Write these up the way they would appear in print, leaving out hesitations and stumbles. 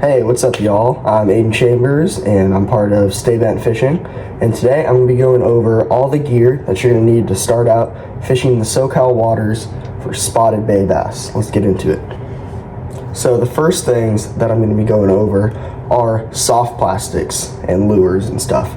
Hey, what's up, y'all? I'm Aiden Chambers, and I'm part of Stay Bent Fishing. And today I'm going to be going over all the gear that you're going to need to start out fishing the SoCal waters for spotted bay bass. Let's get into it. So the first things that I'm going to be going over are soft plastics and lures and stuff.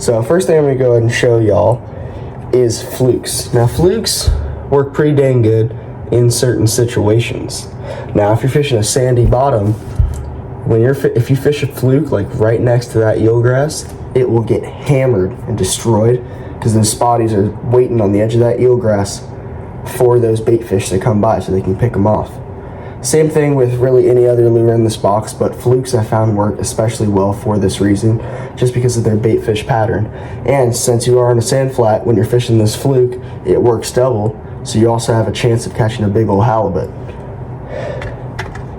So first thing I'm going to go ahead and show y'all is flukes. Now flukes work pretty dang good in certain situations. Now if you're fishing a sandy bottom, if you fish a fluke like right next to that eelgrass, it will get hammered and destroyed because those spotties are waiting on the edge of that eelgrass for those bait fish to come by so they can pick them off. Same thing with really any other lure in this box, but flukes I found work especially well for this reason, just because of their bait fish pattern. And since you are on a sand flat, when you're fishing this fluke, it works double, so you also have a chance of catching a big old halibut.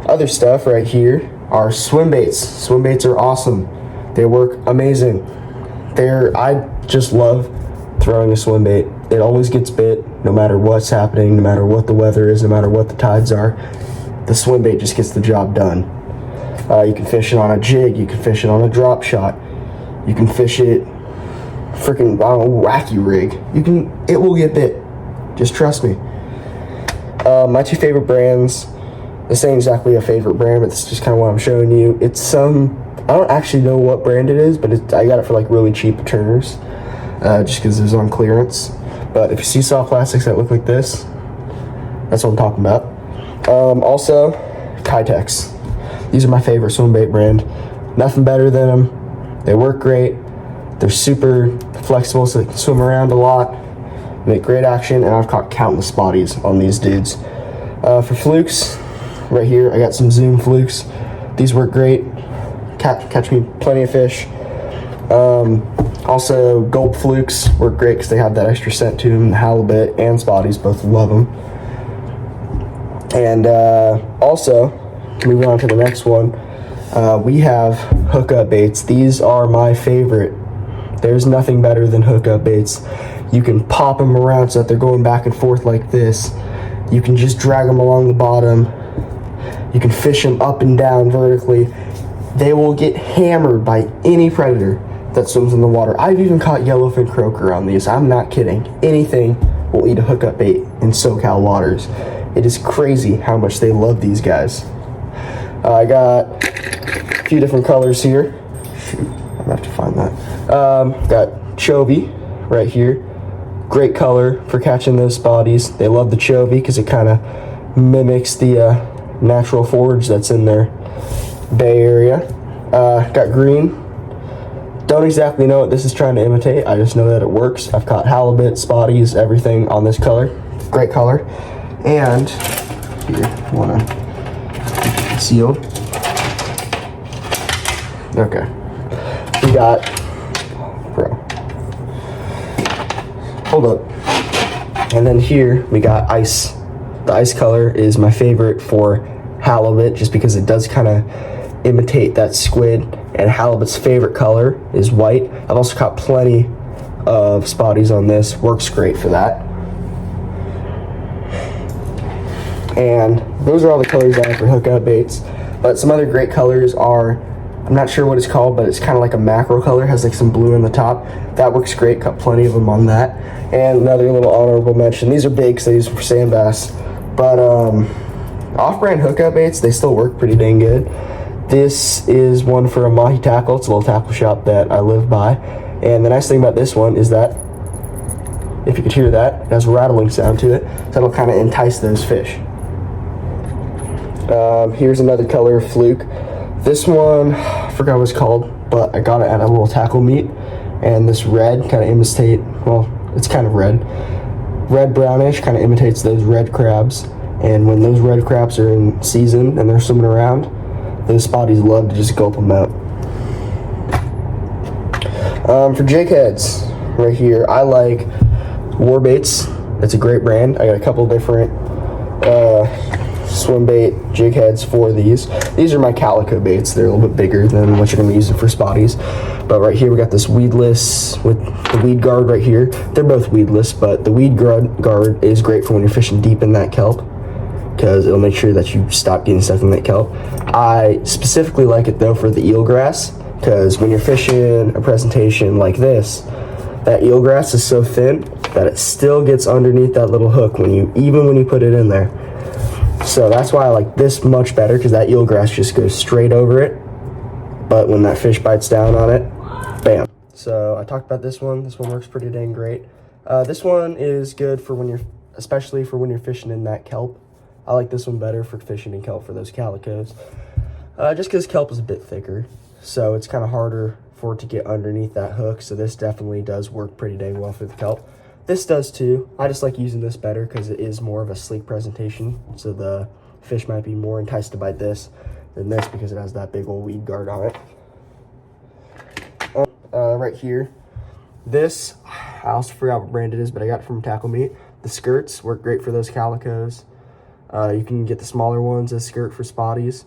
Other stuff right here are swim baits. Swim baits are awesome. They work amazing. I just love throwing a swim bait. It always gets bit, no matter what's happening, no matter what the weather is, no matter what the tides are. The swim bait just gets the job done. You can fish it on a jig, you can fish it on a drop shot, you can fish it freaking on a wacky rig. It will get bit. Just trust me. My two favorite brands, this ain't exactly a favorite brand, but it's just kind of what I'm showing you. I don't actually know what brand it is, but I got it for like really cheap at Turner's, just because it was on clearance. But if you see soft plastics that look like this, that's what I'm talking about. Also, Kitex. These are my favorite swim bait brand. Nothing better than them. They work great. They're super flexible, so they can swim around a lot, make great action, and I've caught countless spotties on these dudes. For flukes, right here I got some Zoom flukes. These work great, catch me plenty of fish. Also gulp flukes work great because they have that extra scent to them. The halibut and spotties both love them. And also, moving on to the next one, we have hookup baits. These are my favorite. There's nothing better than hookup baits. You can pop them around so that they're going back and forth like this. You can just drag them along the bottom. You can fish them up and down vertically. They will get hammered by any predator that swims in the water. I've even caught yellowfin croaker on these. I'm not kidding. Anything will eat a hookup bait in SoCal waters. It is crazy how much they love these guys. I got a few different colors here. Shoot, I'm gonna have to find that. Got Chovy right here. Great color for catching those spotties. They love the Chovy because it kind of mimics the natural forage that's in their bay area. Got green. Don't exactly know what this is trying to imitate. I just know that it works. I've caught halibut, spotties, everything on this color. Great color. And here, I want to keep it sealed. Okay. We got, hold up. And then here we got ice. The ice color is my favorite for halibut just because it does kind of imitate that squid, and halibut's favorite color is white. I've also caught plenty of spotties on this. Works great for that. And those are all the colors I have for hookup baits. But some other great colors are, I'm not sure what it's called, but it's kind of like a macro color, has like some blue on the top. That works great, caught plenty of them on that. And another little honorable mention, these are big because I use them for sand bass. But off-brand hookup baits, they still work pretty dang good. This is one for a Mahi Tackle. It's a little tackle shop that I live by. And the nice thing about this one is that, if you could hear that, it has a rattling sound to it, so that'll kind of entice those fish. Here's another color of fluke. This one, I forgot what it's called, but I got it at a little tackle meet, and this red kind of it's kind of red brownish, kind of imitates those red crabs. And when those red crabs are in season and they're swimming around, those spotties love to just gulp them out. For jig heads, right here, I like War Baits. It's a great brand. I got a couple different swim bait jig heads for these. These are my calico baits. They're a little bit bigger than what you're going to be using for spotties. But right here we got this weedless with the weed guard right here. They're both weedless, but the weed guard is great for when you're fishing deep in that kelp. because it'll make sure that you stop getting stuck in that kelp. I specifically like it though for the eelgrass, because when you're fishing a presentation like this, that eelgrass is so thin that it still gets underneath that little hook even when you put it in there. So that's why I like this much better, because that eelgrass just goes straight over it. But when that fish bites down on it, bam. So I talked about this one. This one works pretty dang great. This one is good for especially for when you're fishing in that kelp. I like this one better for fishing in kelp for those calicos. Just because kelp is a bit thicker, so it's kind of harder for it to get underneath that hook. So this definitely does work pretty dang well for the kelp. This does too. I just like using this better because it is more of a sleek presentation. So the fish might be more enticed to bite this than this because it has that big old weed guard on it. Right here, this, I also forgot what brand it is, but I got it from Tackle Meat. The skirts work great for those calicos. You can get the smaller ones as skirt for spotties.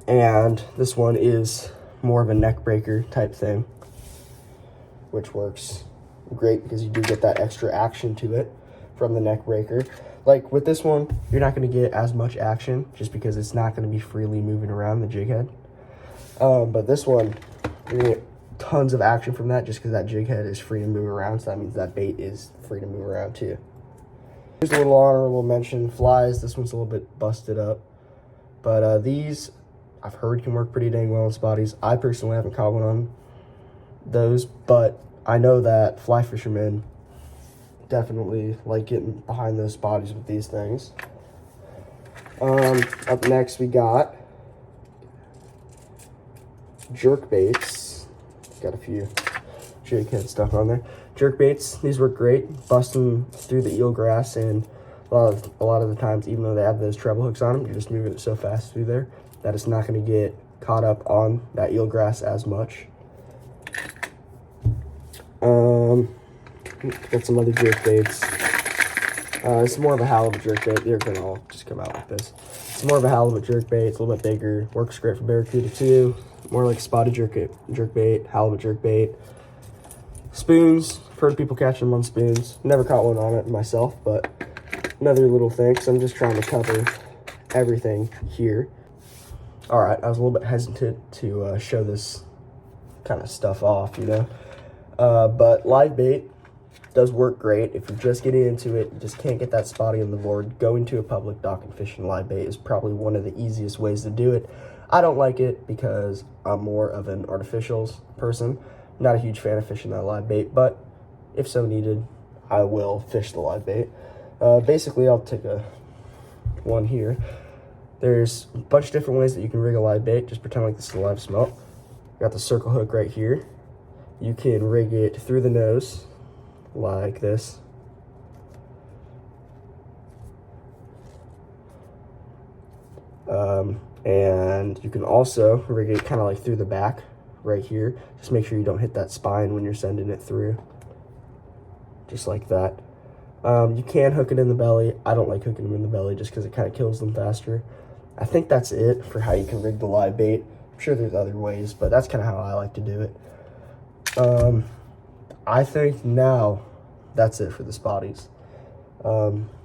And this one is more of a neck breaker type thing, which works great because you do get that extra action to it from the neck breaker. Like with this one, you're not going to get as much action just because it's not going to be freely moving around the jig head. But this one, you're going to get tons of action from that just because that jig head is free to move around. So that means that bait is free to move around too. Here's a little honorable mention, flies. This one's a little bit busted up. But these, I've heard can work pretty dang well on spotties. I personally haven't caught one on those, but I know that fly fishermen definitely like getting behind those spotties with these things. Up next we got jerk baits. Got a few jig head stuff on there. Jerk baits, these work great, busting through the eelgrass, and a lot of the times, even though they have those treble hooks on them, you're just moving it so fast through there that it's not going to get caught up on that eelgrass as much. Got some other jerk baits. It's more of a halibut jerk bait. They're going to all just come out like this. It's more of a halibut jerk bait. It's a little bit bigger. Works great for barracuda too. More like spotted jerk bait, halibut jerk bait. Spoons. I've heard people catch them on spoons. Never caught one on it myself, but another little thing. So I'm just trying to cover everything here. All right, I was a little bit hesitant to show this kind of stuff off, you know. But live bait does work great. If you're just getting into it, you just can't get that spotty on the board, going to a public dock and fishing live bait is probably one of the easiest ways to do it. I don't like it because I'm more of an artificials person. Not a huge fan of fishing that live bait, but if so needed, I will fish the live bait. Basically, I'll take one here. There's a bunch of different ways that you can rig a live bait. Just pretend like this is a live smelt. Got the circle hook right here. You can rig it through the nose like this. And you can also rig it kind of like through the back right here. Just make sure you don't hit that spine when you're sending it through. Just like that. You can hook it in the belly. I don't like hooking them in the belly just because it kind of kills them faster. I think that's it for how you can rig the live bait. I'm sure there's other ways, but that's kind of how I like to do it. I think now that's it for the spotties.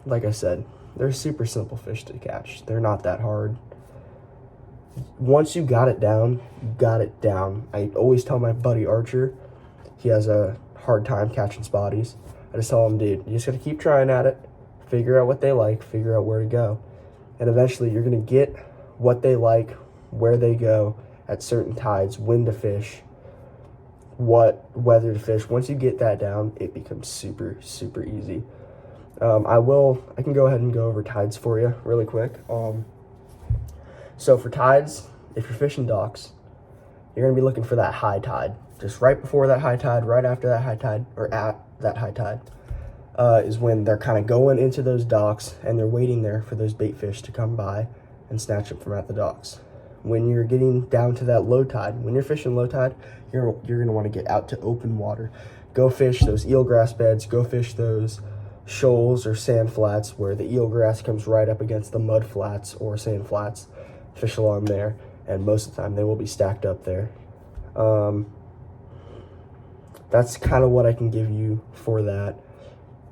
Like I said, they're super simple fish to catch. They're not that hard. Once you got it down, you got it down. I always tell my buddy Archer, he has a hard time catching spotties. I just tell him, dude, you just got to keep trying at it, figure out what they like, figure out where to go. And eventually you're going to get what they like, where they go, at certain tides, when to fish, what weather to fish. Once you get that down, it becomes super, super easy. I can go ahead and go over tides for you really quick. So for tides, if you're fishing docks, you're going to be looking for that high tide. Just right before that high tide, right after that high tide, or at that high tide, is when they're kind of going into those docks and they're waiting there for those bait fish to come by and snatch them from at the docks. When you're getting down to that low tide, when you're fishing low tide, you're going to want to get out to open water. Go fish those eelgrass beds, go fish those shoals or sand flats where the eelgrass comes right up against the mud flats or sand flats. Fish along there, and most of the time they will be stacked up there. That's kind of what I can give you for that.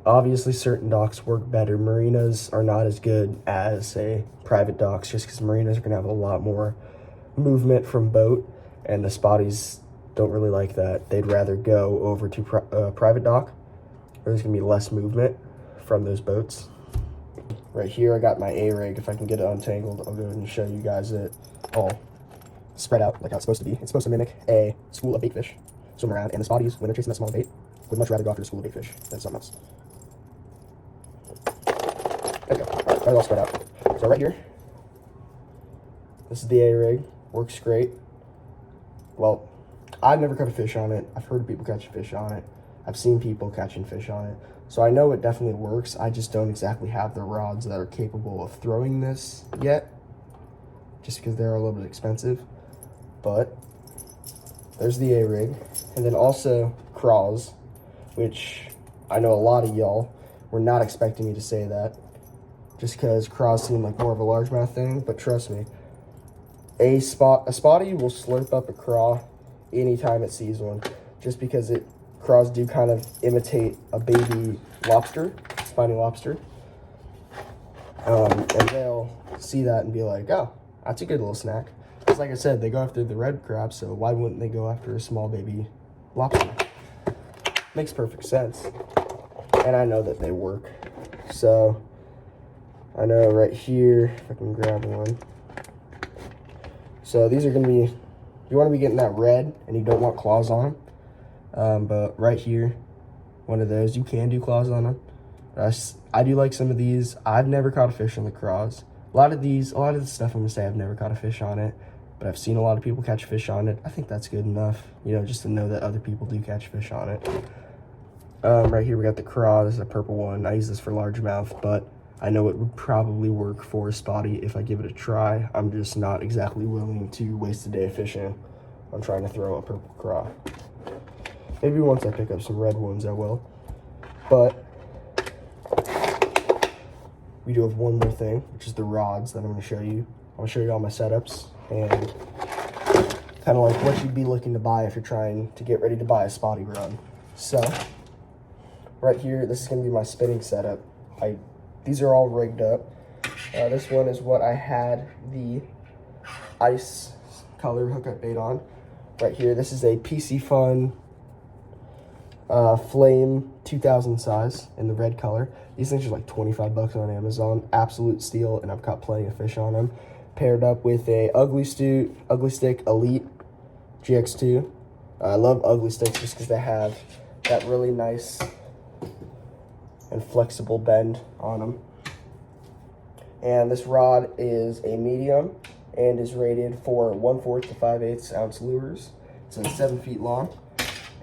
Obviously, certain docks work better. Marinas are not as good as, say, private docks, just because marinas are going to have a lot more movement from boat, and the spotties don't really like that. They'd rather go over to private dock, where there's going to be less movement from those boats. Right here, I got my A-rig. If I can get it untangled, I'll go ahead and show you guys it all spread out like how it's supposed to be. It's supposed to mimic a school of baitfish swim around, and the spotties, when they're chasing that small bait, would much rather go after a school of baitfish than something else. There we go. All right, got it all spread out. So right here, this is the A-rig. Works great. Well, I've never caught a fish on it. I've heard people catch fish on it. I've seen people catching fish on it. So I know it definitely works. I just don't exactly have the rods that are capable of throwing this yet, just because they're a little bit expensive. But there's the A-rig. And then also craws, which I know a lot of y'all were not expecting me to say that, just because craws seem like more of a largemouth thing. But trust me, a spotty will slurp up a craw anytime it sees one, just because craws do kind of imitate a baby lobster, spiny lobster. And they'll see that and be like, oh, that's a good little snack. Because like I said, they go after the red crab, so why wouldn't they go after a small baby lobster? Makes perfect sense. And I know that they work. So I know right here, if I can grab one. So these are going to be, you want to be getting that red and you don't want claws on them. But right here, one of those, you can do claws on them. I do like some of these. I've never caught a fish on the craws. A lot of the stuff I'm going to say, I've never caught a fish on it. But I've seen a lot of people catch fish on it. I think that's good enough, you know, just to know that other people do catch fish on it. Right here we got the craw. This is a purple one. I use this for largemouth, but I know it would probably work for a spotty if I give it a try. I'm just not exactly willing to waste a day of fishing on trying to throw a purple craw. Maybe once I pick up some red ones, I will. But we do have one more thing, which is the rods that I'm going to show you. I'm going to show you all my setups and kind of like what you'd be looking to buy if you're trying to get ready to buy a spotty rod. So right here, this is going to be my spinning setup. These are all rigged up. This one is what I had the ice color hookup bait on. Right here, this is a PC Fun Flame 2000 size in the red color. These things are like 25 bucks on Amazon. Absolute steal, and I've caught plenty of fish on them. Paired up with a Ugly Stick Elite GX2. I love Ugly Sticks just because they have that really nice and flexible bend on them. And this rod is a medium and is rated for 1/4 to 5/8 ounce lures. It's 7 feet long,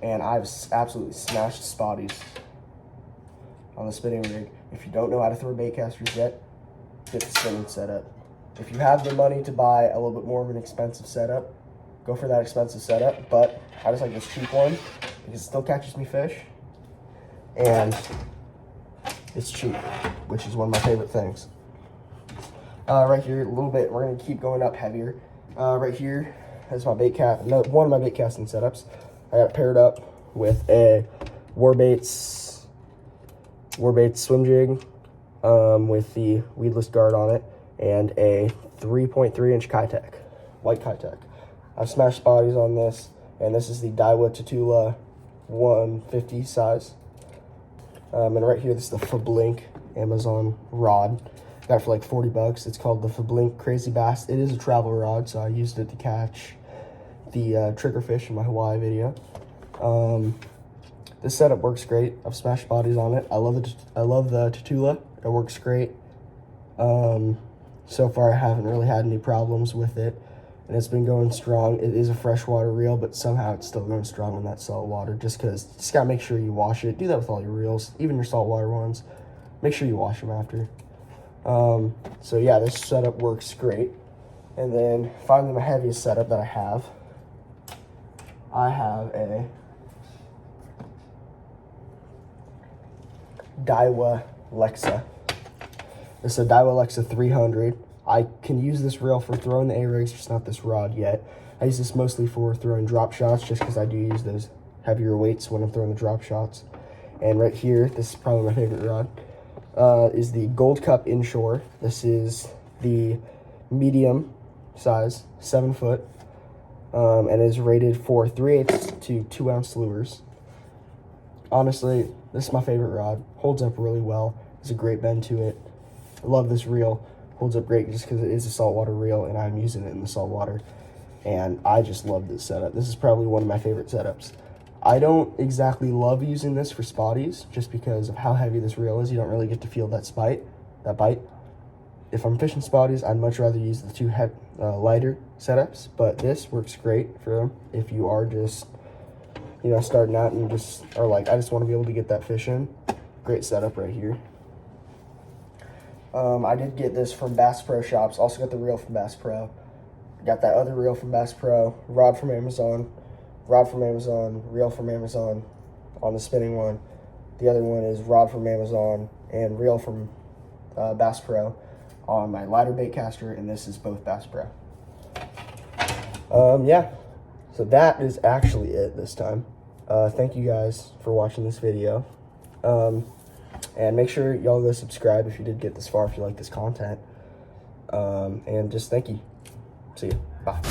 and I've absolutely smashed spotties on the spinning rig. If you don't know how to throw bait casters yet, get the spinning setup. If you have the money to buy a little bit more of an expensive setup, go for that expensive setup. But I just like this cheap one because it still catches me fish, and it's cheap, which is one of my favorite things. Right here, a little bit, we're going to keep going up heavier. Right here is my one of my bait casting setups. I got it paired up with a Warbaits swim jig with the weedless guard on it, and a 3.3 inch Kitech, white Kitech. I've smashed spotties on this, and this is the Daiwa Tatula 150 size. And right here, this is the Fablink Amazon rod. Got it for like 40 bucks. It's called the Fablink Crazy Bass. It is a travel rod, so I used it to catch the triggerfish in my Hawaii video. This setup works great. I've smashed bodies on it. I love the Tatula. It works great. So far, I haven't really had any problems with it, and it's been going strong. It is a freshwater reel, but somehow it's still going strong in that salt water, just gotta make sure you wash it. Do that with all your reels, even your saltwater ones. Make sure you wash them after. So yeah, this setup works great. And then finally, my heaviest setup that I have a Daiwa Lexa. This is a Daiwa Lexa 300. I can use this reel for throwing the A-rigs, just not this rod yet. I use this mostly for throwing drop shots, just because I do use those heavier weights when I'm throwing the drop shots. And right here, this is probably my favorite rod, is the Gold Cup Inshore. This is the medium size, 7 foot, and is rated for 3/8 to 2 ounce lures. Honestly, this is my favorite rod. Holds up really well. There's a great bend to it. I love this reel. Holds up great just because it is a saltwater reel, and I'm using it in the saltwater. And I just love this setup. This is probably one of my favorite setups. I don't exactly love using this for spotties just because of how heavy this reel is. You don't really get to feel that bite. If I'm fishing spotties, I'd much rather use the two lighter setups, but this works great for them if you are just, you know, starting out and you just are like, I just want to be able to get that fish in. Great setup right here. I did get this from Bass Pro Shops. Also got the reel from Bass Pro. Got that other reel from Bass Pro. Rod from Amazon. Rod from Amazon. Reel from Amazon on the spinning one. The other one is rod from Amazon and reel from Bass Pro on my lighter bait caster, and this is both Bass Pro. Yeah, so that is actually it this time. Thank you guys for watching this video. And make sure y'all go subscribe if you did get this far, if you like this content. And just thank you. See you. Bye.